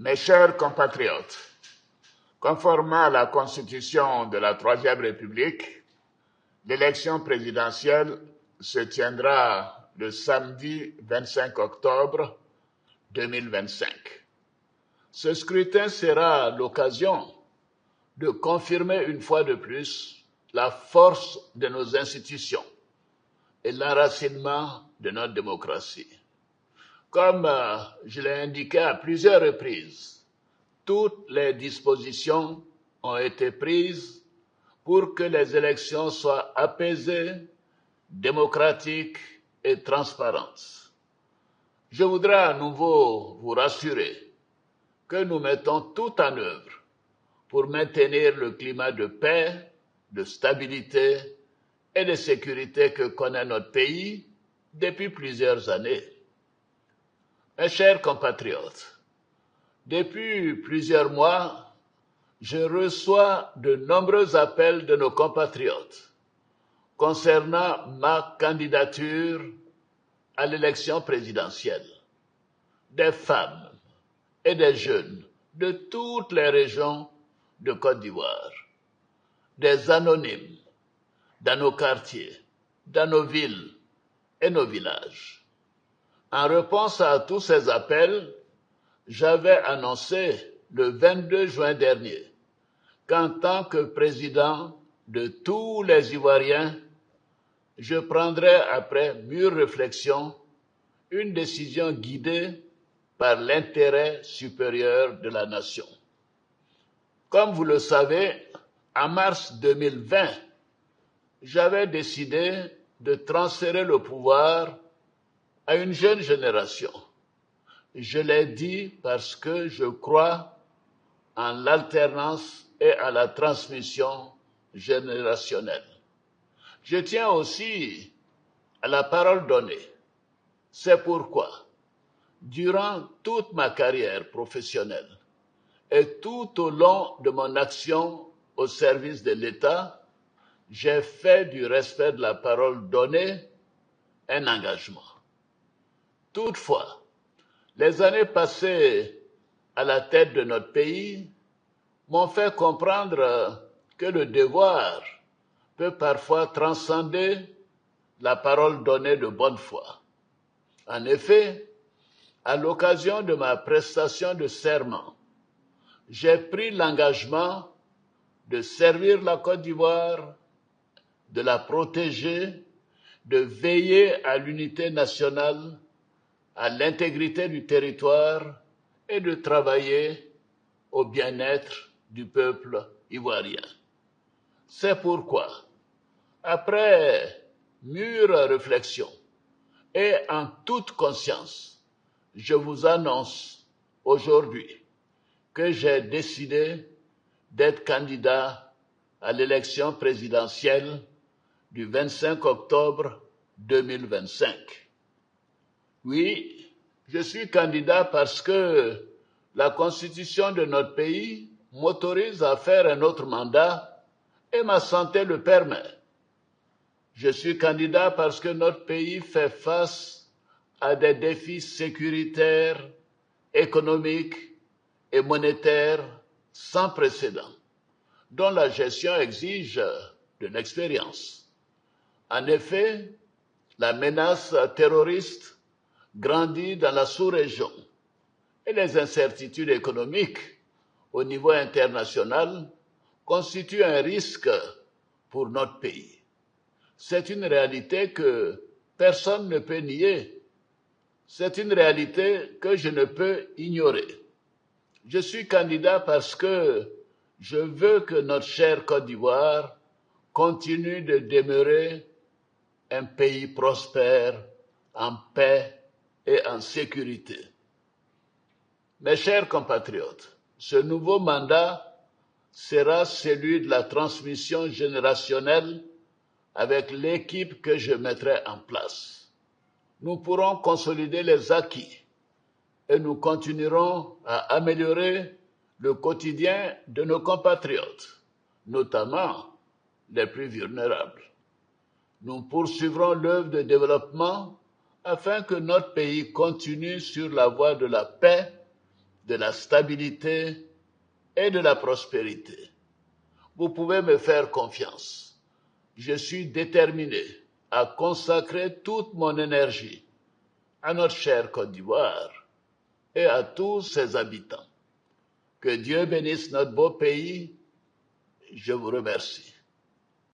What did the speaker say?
Mes chers compatriotes, conformément à la Constitution de la Troisième République, l'élection présidentielle se tiendra le samedi 25 octobre 2025. Ce scrutin sera l'occasion de confirmer une fois de plus la force de nos institutions et l'enracinement de notre démocratie. Comme je l'ai indiqué à plusieurs reprises, toutes les dispositions ont été prises pour que les élections soient apaisées, démocratiques et transparentes. Je voudrais à nouveau vous rassurer que nous mettons tout en œuvre pour maintenir le climat de paix, de stabilité et de sécurité que connaît notre pays depuis plusieurs années. Mes chers compatriotes, depuis plusieurs mois, je reçois de nombreux appels de nos compatriotes concernant ma candidature à l'élection présidentielle. Des femmes et des jeunes de toutes les régions de Côte d'Ivoire, des anonymes dans nos quartiers, dans nos villes et nos villages. En réponse à tous ces appels, j'avais annoncé le 22 juin dernier qu'en tant que président de tous les Ivoiriens, je prendrais après mûre réflexion une décision guidée par l'intérêt supérieur de la nation. Comme vous le savez, en mars 2020, j'avais décidé de transférer le pouvoir à une jeune génération. Je l'ai dit parce que je crois en l'alternance et à la transmission générationnelle. Je tiens aussi à la parole donnée. C'est pourquoi, durant toute ma carrière professionnelle et tout au long de mon action au service de l'État, j'ai fait du respect de la parole donnée un engagement. Toutefois, les années passées à la tête de notre pays m'ont fait comprendre que le devoir peut parfois transcender la parole donnée de bonne foi. En effet, à l'occasion de ma prestation de serment, j'ai pris l'engagement de servir la Côte d'Ivoire, de la protéger, de veiller à l'unité nationale, à l'intégrité du territoire et de travailler au bien-être du peuple ivoirien. C'est pourquoi, après mûre réflexion et en toute conscience, je vous annonce aujourd'hui que j'ai décidé d'être candidat à l'élection présidentielle du 25 octobre 2025. Oui, je suis candidat parce que la Constitution de notre pays m'autorise à faire un autre mandat et ma santé le permet. Je suis candidat parce que notre pays fait face à des défis sécuritaires, économiques et monétaires sans précédent, dont la gestion exige de l'expérience. En effet, la menace terroriste grandit dans la sous-région et les incertitudes économiques au niveau international constituent un risque pour notre pays. C'est une réalité que personne ne peut nier. C'est une réalité que je ne peux ignorer. Je suis candidat parce que je veux que notre chère Côte d'Ivoire continue de demeurer un pays prospère, en paix et en sécurité. Mes chers compatriotes, ce nouveau mandat sera celui de la transmission générationnelle avec l'équipe que je mettrai en place. Nous pourrons consolider les acquis et nous continuerons à améliorer le quotidien de nos compatriotes, notamment les plus vulnérables. Nous poursuivrons l'œuvre de développement afin que notre pays continue sur la voie de la paix, de la stabilité et de la prospérité. Vous pouvez me faire confiance. Je suis déterminé à consacrer toute mon énergie à notre chère Côte d'Ivoire et à tous ses habitants. Que Dieu bénisse notre beau pays. Je vous remercie.